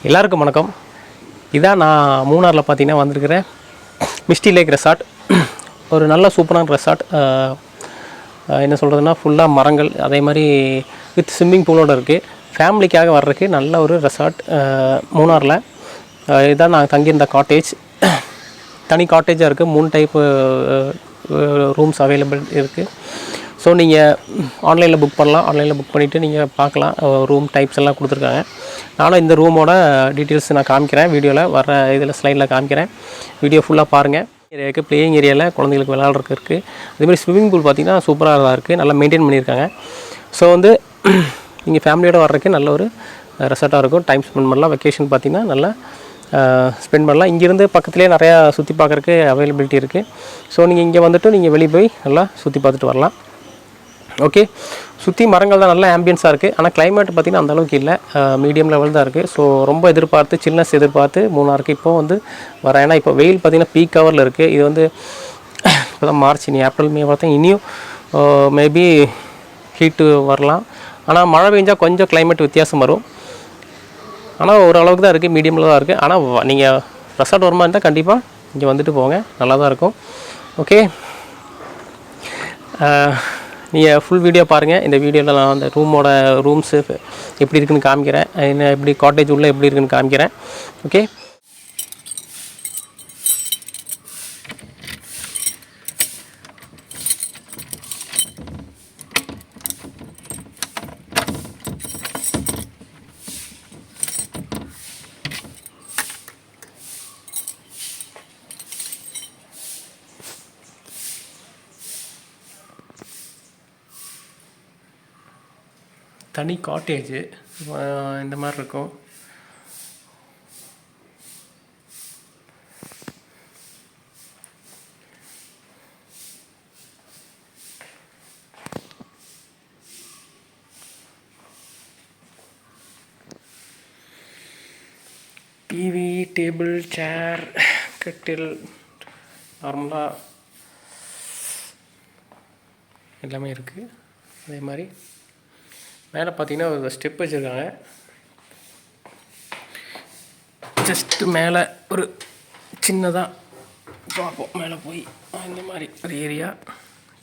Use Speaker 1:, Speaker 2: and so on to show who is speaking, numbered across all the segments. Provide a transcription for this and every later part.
Speaker 1: எல்லாருக்கும் வணக்கம். இதான் நான் மூணாரில் பார்த்தீங்கன்னா வந்திருக்கிற மிஸ்டி லேக் ரெசார்ட். ஒரு நல்ல சூப்பரான ரெசார்ட். என்ன சொல்கிறதுனா ஃபுல்லாக மரங்கள், அதே மாதிரி வித் ஸ்விம்மிங் பூலோடு இருக்குது. ஃபேமிலிக்காக வர்றதுக்கு நல்ல ஒரு ரெசார்ட் மூணாரில். இதுதான் நான் தங்கியிருந்த காட்டேஜ். தனி காட்டேஜாக இருக்குது. 3 டைப்பு ரூம்ஸ் அவைலபிள் இருக்குது. ஸோ நீங்கள் ஆன்லைனில் புக் பண்ணலாம். ஆன்லைனில் புக் பண்ணிவிட்டு நீங்கள் பார்க்கலாம். ரூம் டைப்ஸ் எல்லாம் கொடுத்துருக்காங்க. நானும் இந்த ரூமோட டீட்டெயில்ஸ் நான் காமிக்கிறேன். வீடியோவில் வர இதில் ஸ்லைடில் காமிக்கிறேன். வீடியோ ஃபுல்லாக பாருங்கள். இருக்குது ப்ளேயிங் ஏரியாவில் குழந்தைங்களுக்கு விளையாடுறதுக்கு இருக்குது. அதேமாதிரி ஸ்விம்மிங் பூல் பார்த்திங்கன்னா சூப்பராக தான் இருக்குது. நல்லா மெயின்டைன் பண்ணியிருக்காங்க. ஸோ நீங்கள் ஃபேமிலியோடு வர்றதுக்கு நல்ல ஒரு ரெசார்ட்டாக இருக்கும். டைம் ஸ்பெண்ட் பண்ணலாம். வெக்கேஷன் பார்த்திங்கன்னா நல்லா ஸ்பெண்ட் பண்ணலாம். இங்கேருந்து பக்கத்துலேயே நிறையா சுற்றி பார்க்குறதுக்கு அவைலபிலிட்டி இருக்குது. ஸோ நீங்கள் இங்கே வந்துட்டு நீங்கள் வெளியே போய் நல்லா சுற்றி பார்த்துட்டு வரலாம். ஓகே, சுற்றி மரங்கள் தான், நல்லா ஆம்பியன்ஸாக இருக்குது. ஆனால் கிளைமேட் பார்த்திங்கன்னா அந்தளவுக்கு இல்லை, மீடியம் லெவல் தான் இருக்குது. ஸோ ரொம்ப எதிர்பார்த்து சில்னஸ் எதிர்பார்த்து மூணாருக்கு இப்போது வரேன். ஏன்னா இப்போ வெயில் பார்த்திங்கன்னா பீக் ஹவரில் இருக்குது. இது இப்போ தான் மார்ச், இனி ஏப்ரல் மே பார்த்தா இனியும் மேபி ஹீட்டு வரலாம். ஆனால் மழை பெஞ்சால் கொஞ்சம் கிளைமேட் வித்தியாசம் வரும். ஆனால் ஓரளவுக்கு தான் இருக்குது, மீடியமில் தான் இருக்குது. ஆனால் நீங்கள் ரெசார்ட் வருமா இருந்தால் கண்டிப்பாக இங்கே வந்துட்டு போங்க, நல்லா தான் இருக்கும். ஓகே, நீங்கள் ஃபுல் வீடியோ பாருங்கள். இந்த வீடியோவில் நான் அந்த ரூம்ஸு எப்படி இருக்குதுன்னு காமிக்கிறேன். என்ன எப்படி காட்டேஜ் உள்ளே எப்படி இருக்குதுன்னு காமிக்கிறேன். ஓகே, தனி காட்டேஜு இந்த மாதிரி இருக்கும். டிவி, டேபிள், சேர், கட்டில், நார்மலாக எல்லாமே இருக்குது. அதே மாதிரி மேலே பார்த்தீங்கன்னா ஒரு ஸ்டெப் வச்சுருக்காங்க. ஜஸ்ட்டு மேலே ஒரு சின்னதாக பார்ப்போம். மேலே போய் இந்த மாதிரி ஒரு ஏரியா,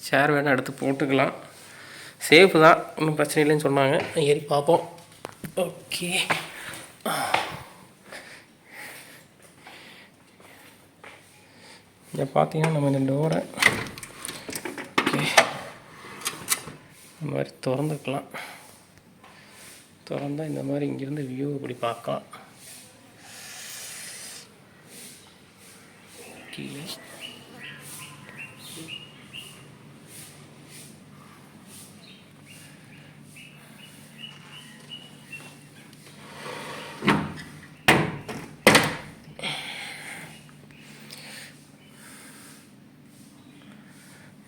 Speaker 1: சேர் வேணால் எடுத்து போட்டுக்கலாம். சேஃபு தான், ஒன்றும் பிரச்சனை இல்லைன்னு சொன்னாங்க. ஏறி பார்ப்போம். ஓகே, இங்கே பார்த்தீங்கன்னா நம்ம இந்த டோரை ஓகே இந்த மாதிரி திறந்துக்கலாம். திறந்தால் இந்த மாதிரி இங்கேருந்து வியூ இப்படி பார்க்கலாம். கீழே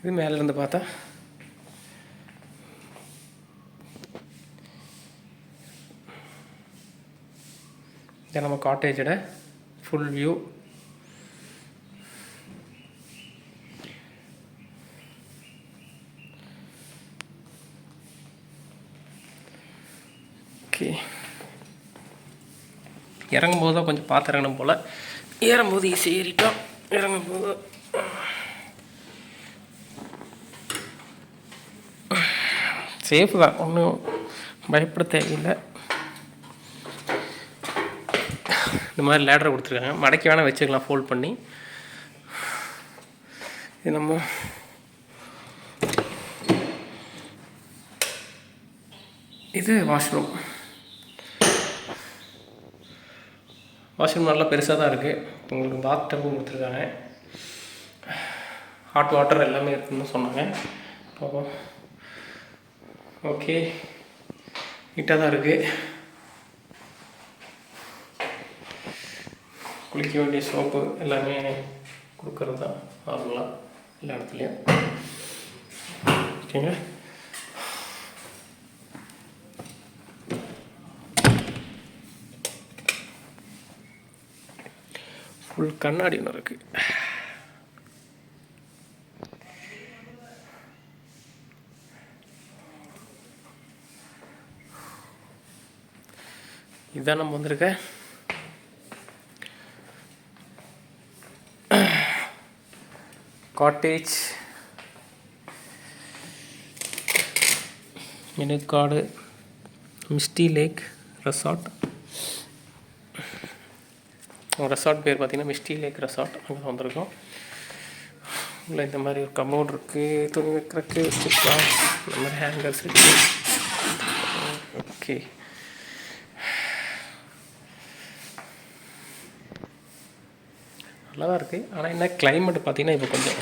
Speaker 1: இது மேலேருந்து பார்த்தா இது நம்ம காட்டேஜோட ஃபுல் வியூ. ஓகே, இறங்கும்போது தான் கொஞ்சம் பார்த்து இறங்கணும் போல். ஏறும்போது ஈஸி ஏறிட்டோம். இறங்கும்போது சேஃபு தான், ஒன்றும் பயப்பட தேவையில்லை. இந்த மாதிரி லேடரை கொடுத்துருக்காங்க. மடக்கி வேணால் வச்சுக்கலாம் ஃபோல்ட் பண்ணி. இது இது வாஷ்ரூம். வாஷ்ரூம் நல்லா பெருசாக தான் இருக்குது. உங்களுக்கு பாத் டப்பும் கொடுத்துருக்காங்க. ஹாட் வாட்டர் எல்லாமே இருக்குதுன்னு சொன்னாங்க. பார்ப்போம். ஓகே, நீட்டாக தான் இருக்குது. குளிக்க வேண்டிய சோப்பு எல்லாமே கொடுக்கறது தான் நார்மலாக எல்லா இடத்துலையும். ஓகேங்க, ஃபுல் கண்ணாடி ஒன்று இருக்குது. இதுதான் நம்ம வந்திருக்க காட்டேஜ் மெனுக்காடு மிஸ்டி லேக் ரெசார்ட். ரெசார்ட் பேர் பார்த்திங்கன்னா மிஸ்டி லேக் ரெசார்ட். அங்கே வந்திருக்கோம். இல்லை இந்த மாதிரி ஒரு கமோட் இருக்குது, துணி வைக்கிறதுக்கு வச்சுக்கலாம், இந்த மாதிரி ஹேங்கர்ஸ் இருக்குது. ஓகே, நல்லா தான் இருக்குது. ஆனால் என்ன கிளைமேட் பார்த்திங்கன்னா இப்போ கொஞ்சம்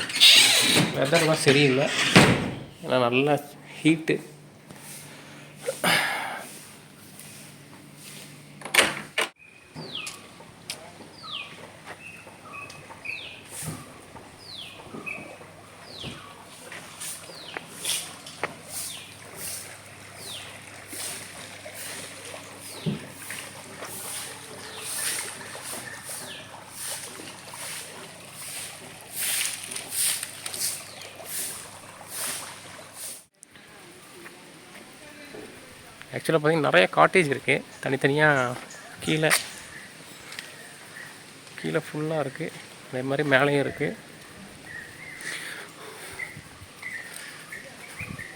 Speaker 1: வெதர்லாம் சரியில்லை. ஏன்னா நல்லா ஹீட்டு. ஆக்சுவலாக பார்த்திங்கன்னா நிறைய காட்டேஜ் இருக்குது, தனித்தனியாக கீழே ஃபுல்லாக இருக்குது. அதே மாதிரி மேலேயும் இருக்குது.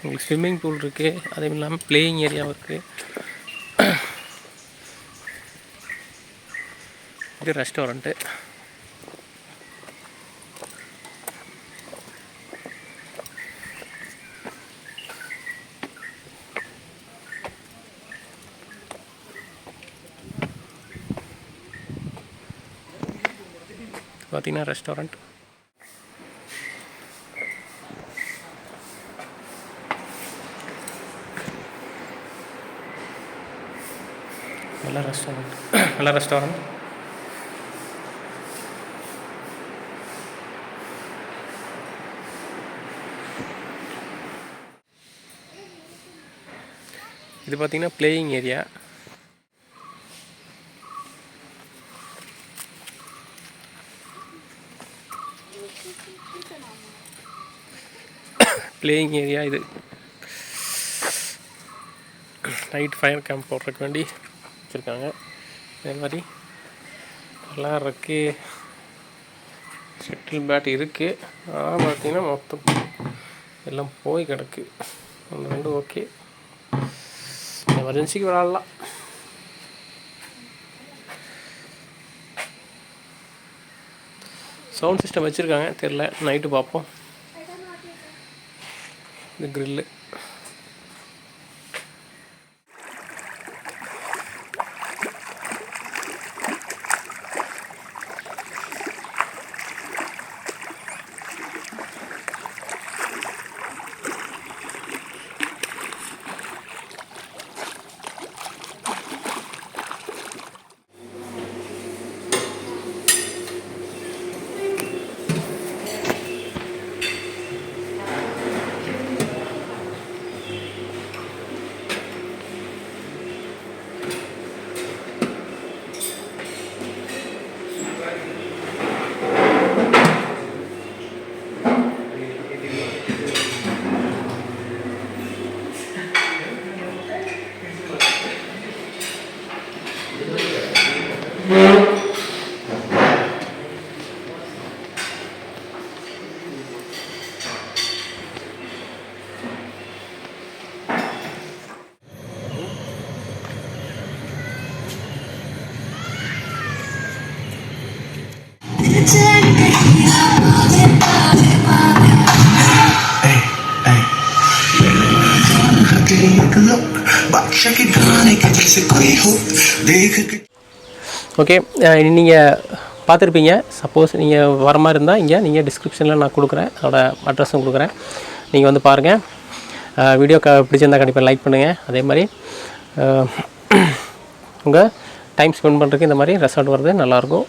Speaker 1: உங்களுக்கு ஸ்விம்மிங் பூல் இருக்குது, அதே இல்லாமல் பிளேயிங் ஏரியாவும் இருக்குது. இது ரெஸ்டாரண்ட்டு. பார்த்தீங்கன்னா ரெஸ்டாரண்ட். நல்ல ரெஸ்டாரண்ட். இது பார்த்தீங்கன்னா பிளேயிங் ஏரியா. பிளேயிங் ஏரியா இது. நைட் ஃபயர் கேம்ப் போடுறதுக்கு வேண்டி வச்சுருக்காங்க. அதே மாதிரி விளாட்றதுக்கு ஷட்டில் பேட் இருக்குது. ஆனால் பார்த்திங்கன்னா மொத்தம் எல்லாம் போய் கிடக்கு. அந்த ரெண்டு ஓகே, எமர்ஜென்சிக்கு விளாட்லாம். சவுண்ட் சிஸ்டம் வச்சுருக்காங்க, தெரில, நைட்டு பார்ப்போம். இந்த கிரில்லு. ஓகே, நீங்கள் பார்த்துருப்பீங்க. சப்போஸ் நீங்கள் வர மாதிரி இருந்தால் இங்கே நீங்கள் டிஸ்கிரிப்ஷனில் நான் கொடுக்குறேன், அதோட அட்ரஸும் கொடுக்குறேன். நீங்கள் வந்து பாருங்கள். வீடியோ பிடிச்சிருந்தால் கண்டிப்பாக லைக் பண்ணுங்கள். அதே மாதிரி உங்கள் டைம் ஸ்பெண்ட் பண்ணுறதுக்கு இந்த மாதிரி ரெசார்ட் வர்றது நல்லாயிருக்கும்.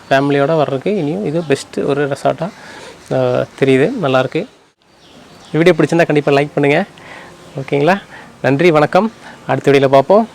Speaker 1: ஃபேமிலியோடு வர்றதுக்கு இனியும் இது பெஸ்ட்டு ஒரு ரெசார்ட்டாக தெரியுது, நல்லாயிருக்கு. வீடியோ பிடிச்சிருந்தால் கண்டிப்பாக லைக் பண்ணுங்கள். ஓகேங்களா? நன்றி, வணக்கம். அடுத்த வீடியோவில் பார்ப்போம்.